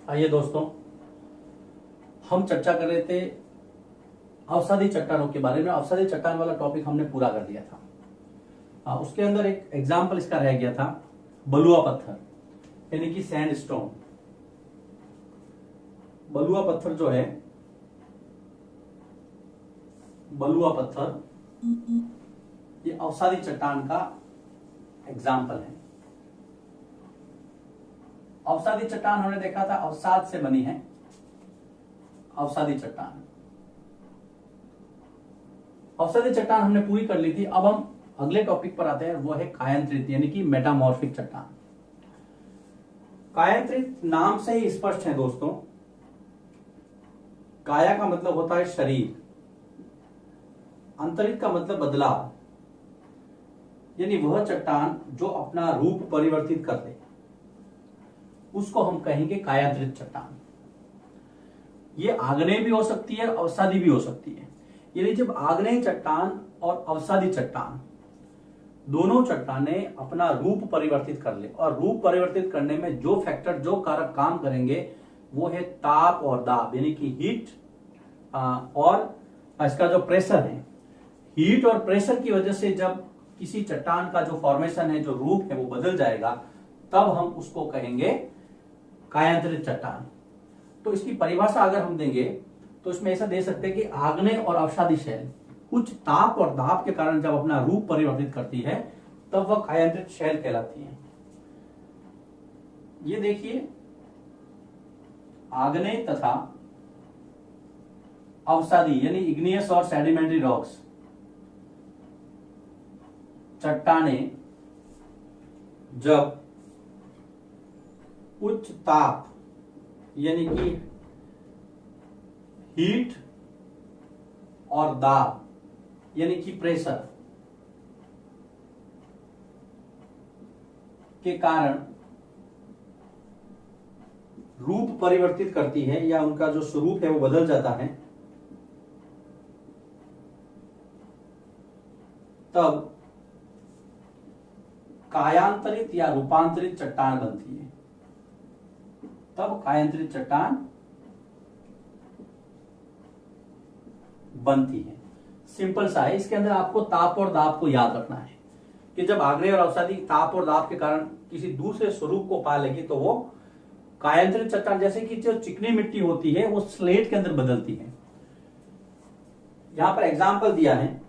आइए दोस्तों, हम चर्चा कर रहे थे अवसादी चट्टानों के बारे में। अवसादी चट्टान वाला टॉपिक हमने पूरा कर दिया था। उसके अंदर एक एग्जाम्पल इसका रह गया था, बलुआ पत्थर यानी कि सैंडस्टोन। बलुआ पत्थर जो है, बलुआ पत्थर ये अवसादी चट्टान का एग्जाम्पल है। अवसादी चट्टान हमने देखा था अवसाद से बनी है, अवसादी चट्टान। अवसादी चट्टान हमने पूरी कर ली थी। अब हम अगले टॉपिक पर आते हैं, वो है कायांतरित यानी कि मेटामॉर्फिक चट्टान। कायांतरित नाम से ही स्पष्ट है दोस्तों। काया का मतलब होता है शरीर, अंतरित का मतलब बदलाव, यानी वह चट्टान जो अपना रूप परिवर्तित कर ले उसको हम कहेंगे कायांतरित चट्टान। ये आग्नेय भी हो सकती है, अवसादी भी हो सकती है। यानी जब आग्नेय चट्टान और अवसादी चट्टान दोनों चट्टानें अपना रूप परिवर्तित कर ले, और रूप परिवर्तित करने में जो फैक्टर, जो कारक काम करेंगे वो है ताप और दाब, यानी कि हीट और इसका जो प्रेशर है। हीट और प्रेशर की वजह से जब किसी चट्टान का जो फॉर्मेशन है, जो रूप है, वो बदल जाएगा, तब हम उसको कहेंगे कायांतरित चट्टान। तो इसकी परिभाषा अगर हम देंगे तो इसमें ऐसा दे सकते हैं कि आग्नेय और अवसादी शैल कुछ ताप और दाब के कारण जब अपना रूप परिवर्तित करती है तब वह कायांतरित शैल कहलाती है। ये देखिए, आग्नेय तथा अवसादी यानी इग्नियस और सेडिमेंट्री रॉक्स चट्टानें जब उच्च ताप यानी कि हीट और दाब यानी कि प्रेशर के कारण रूप परिवर्तित करती है या उनका जो स्वरूप है वो बदल जाता है, तब कायांतरित या रूपांतरित चट्टान बनती है। तब कायांतरित चट्टान बनती है। सिंपल सा है। इसके अंदर आपको ताप और दाब को याद रखना है कि जब आग्नेय और अवसादी ताप और दाब के कारण किसी दूसरे स्वरूप को पा लेगी तो वो कायांतरित चट्टान, जैसे कि जो चिकनी मिट्टी होती है वो स्लेट के अंदर बदलती है। यहां पर एग्जाम्पल दिया है,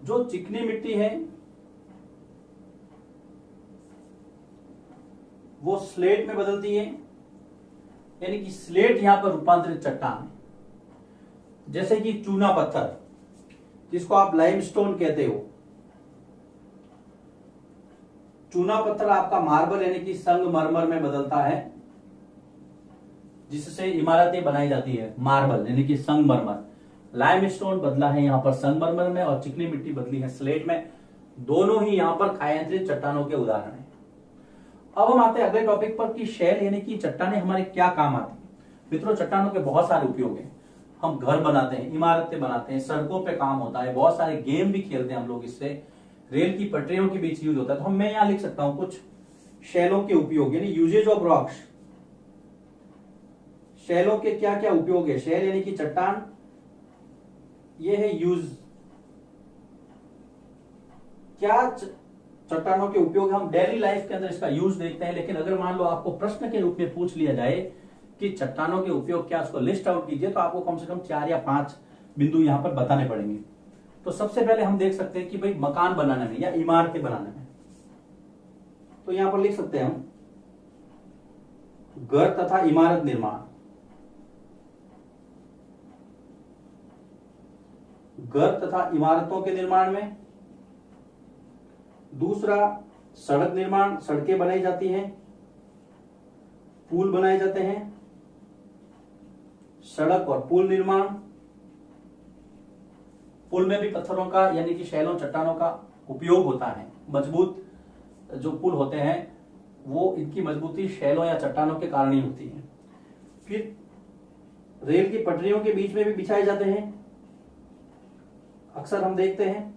जो चिकनी मिट्टी है वो स्लेट में बदलती है, यानी कि स्लेट यहां पर रूपांतरित चट्टान है। जैसे कि चूना पत्थर जिसको आप लाइमस्टोन कहते हो, चूना पत्थर आपका मार्बल यानी कि संगमरमर में बदलता है, जिससे इमारतें बनाई जाती है। मार्बल यानी कि संगमरमर, लाइमस्टोन बदला है यहां पर संगमरमर में, और चिकनी मिट्टी बदली है स्लेट में। दोनों ही यहां पर कायांतरित चट्टानों के उदाहरण हैं। अब हम आते हैं अगले टॉपिक पर कि शैल यानी कि चट्टानें हमारे क्या काम आती है। मित्रों, चट्टानों के बहुत सारे उपयोग हैं। हम घर बनाते हैं, इमारतें बनाते हैं, सड़कों पे काम होता है, बहुत सारे गेम भी खेलते हैं हम लोग इससे, रेल की पटरियों के बीच यूज होता है। तो मैं यहां लिख सकता हूं कुछ शैलों के उपयोग, यानी यूजेज ऑफ रॉक्स। शैलों के क्या क्या उपयोग है। शैल यानी कि चट्टान, ये है यूज। क्या चट्टानों के उपयोग हम डेली लाइफ के अंदर इसका यूज देखते हैं, लेकिन अगर मान लो आपको प्रश्न के रूप में पूछ लिया जाए कि चट्टानों के उपयोग क्या, उसको लिस्ट आउट कीजिए, तो आपको कम से कम 4 या 5 बिंदु यहां पर बताने पड़ेंगे। तो सबसे पहले हम देख सकते हैं कि भाई मकान बनाने में या इमारतें बनाने में, तो यहां पर लिख सकते हैं हम घर तथा इमारत निर्माण। घर तथा इमारतों के निर्माण में। दूसरा, सड़क निर्माण, सड़कें बनाई जाती हैं, पुल बनाए जाते हैं। सड़क और पुल निर्माण, पुल में भी पत्थरों का यानी कि शैलों चट्टानों का उपयोग होता है। मजबूत जो पुल होते हैं वो इनकी मजबूती शैलों या चट्टानों के कारण ही होती है। फिर रेल की पटरियों के बीच में भी बिछाए जाते हैं, अक्सर हम देखते हैं।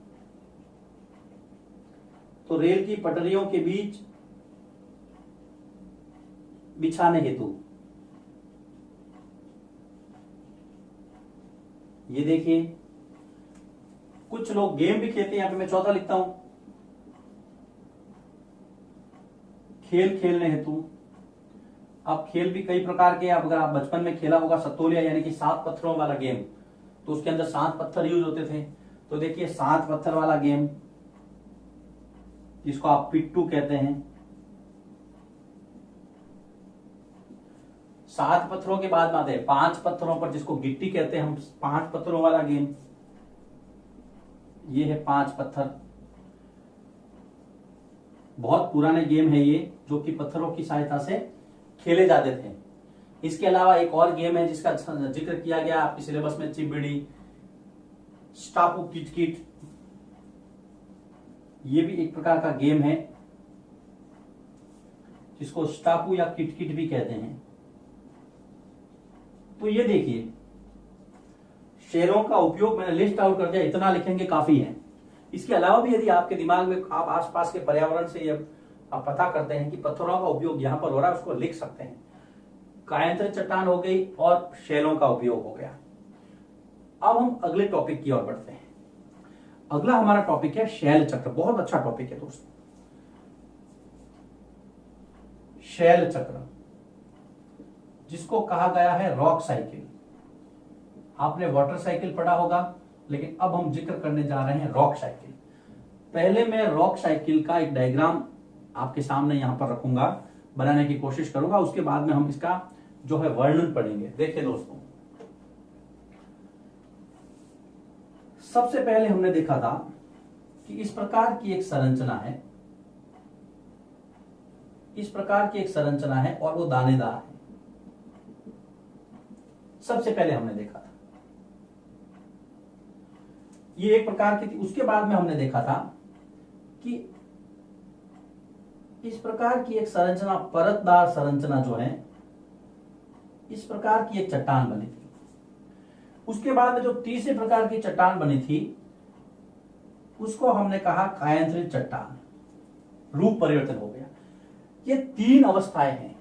तो रेल की पटरियों के बीच बिछाने हेतु। ये देखिए कुछ लोग गेम भी खेलते हैं, यहां पे मैं चौथा लिखता हूं, खेल खेलने हेतु। अब खेल भी कई प्रकार के, अगर आप बचपन में खेला होगा सतोलिया यानी कि 7 पत्थरों वाला गेम, तो उसके अंदर 7 पत्थर यूज होते थे। तो देखिए 7 पत्थर वाला गेम जिसको आप पिट्टू कहते हैं, 7 पत्थरों के बाद में आते हैं 5 पत्थरों पर जिसको गिट्टी कहते हैं हम, 5 पत्थरों वाला गेम। ये है 5 पत्थर, बहुत पुराने गेम है ये, जो कि पत्थरों की सहायता से खेले जाते थे। इसके अलावा एक और गेम है जिसका जिक्र किया गया आपके सिलेबस में, चिबिड़ी, स्टापू किटकिट। ये भी एक प्रकार का गेम है जिसको स्टापू या किटकिट भी कहते हैं। तो ये देखिए शेरों का उपयोग मैंने लिस्ट आउट कर दिया, इतना लिखेंगे काफी है। इसके अलावा भी यदि आपके दिमाग में आप आसपास के पर्यावरण से आप पता करते हैं कि पत्थरों का उपयोग यहां पर हो रहा है, उसको लिख सकते हैं। कायांतरित चट्टान हो गई और शैलों का उपयोग हो गया। अब हम अगले टॉपिक की ओर बढ़ते हैं। अगला हमारा टॉपिक है शैल चक्र। बहुत अच्छा टॉपिक है दोस्तों, शैल चक्र, जिसको कहा गया है रॉक साइकिल। आपने वाटर साइकिल पढ़ा होगा, लेकिन अब हम जिक्र करने जा रहे हैं रॉक साइकिल। पहले मैं रॉक साइकिल का एक डायग्राम आपके सामने यहां पर रखूंगा, बनाने की कोशिश करूंगा, उसके बाद में हम इसका जो है वर्णन पढ़ेंगे। देखिए दोस्तों, सबसे पहले हमने देखा था कि इस प्रकार की एक संरचना है, इस प्रकार की एक संरचना है और वो दानेदार है। सबसे पहले हमने देखा था ये एक प्रकार की थी। उसके बाद में हमने देखा था कि इस प्रकार की एक संरचना, परतदार संरचना जो है, इस प्रकार की एक चट्टान बनी थी। उसके बाद में जो तीसरे प्रकार की चट्टान बनी थी उसको हमने कहा कायांतरित चट्टान, रूप परिवर्तन हो गया। ये 3 अवस्थाएं हैं।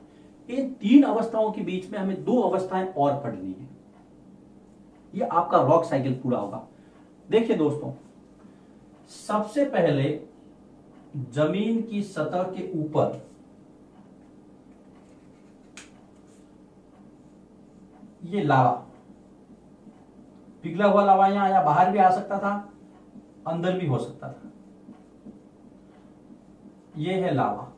इन 3 अवस्थाओं के बीच में हमें 2 अवस्थाएं और पढ़नी है। ये आपका रॉक साइकिल पूरा होगा। देखिए दोस्तों, सबसे पहले जमीन की सतह के ऊपर ये लावा, पिघला हुआ लावा यहां या बाहर भी आ सकता था, अंदर भी हो सकता था। ये है लावा,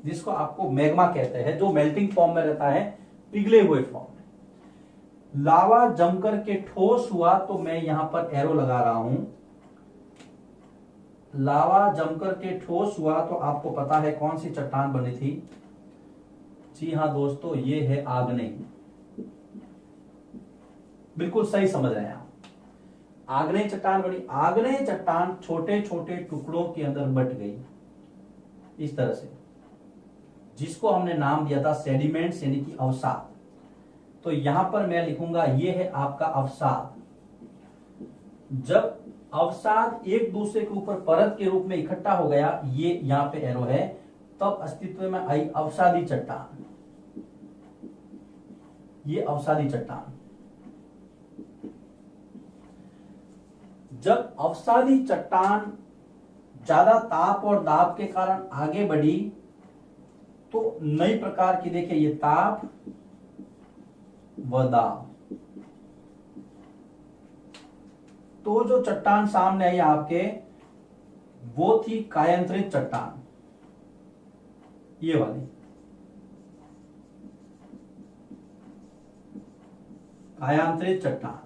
जिसको आपको मैग्मा कहते हैं, जो मेल्टिंग फॉर्म में रहता है, पिघले हुए फॉर्म में। लावा जमकर के ठोस हुआ, तो मैं यहां पर एरो लगा रहा हूं। लावा जमकर के ठोस हुआ तो आपको पता है कौन सी चट्टान बनी थी। जी हां दोस्तों, ये है आग्नेय। बिल्कुल सही समझ रहे हैं आप, आग्नेय चट्टान बनी। आग्नेय चट्टान छोटे छोटे टुकड़ों के अंदर बट गई इस तरह से, जिसको हमने नाम दिया था सेडिमेंट्स यानी कि अवसाद। तो यहां पर मैं लिखूंगा ये है आपका अवसाद। जब अवसाद एक दूसरे के ऊपर परत के रूप में इकट्ठा हो गया, ये यहां पे एरो है, तब अस्तित्व में आई अवसादी चट्टान। ये अवसादी चट्टान। जब अवसादी चट्टान ज्यादा ताप और दाब के कारण आगे बढ़ी, तो नई प्रकार की, देखिए ये ताप व दाब, तो जो चट्टान सामने आई आपके, वो थी कायांतरित चट्टान, ये वाली कायांतरित चट्टान।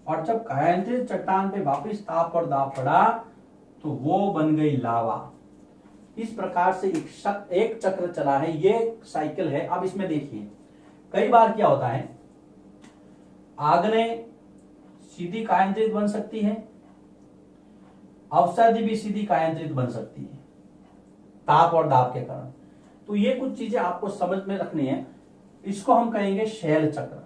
और जब कायांतरित चट्टान पे वापस ताप और दाब पड़ा, तो वो बन गई लावा। इस प्रकार से एक चक्र चला है, ये साइकिल है। अब इसमें देखिए, कई बार क्या होता है, आग्नेय सीधी कायांतरित बन सकती है, अवसादी भी सीधी कायांतरित बन सकती है ताप और दाब के कारण। तो ये कुछ चीजें आपको समझ में रखनी है। इसको हम कहेंगे शैल चक्र।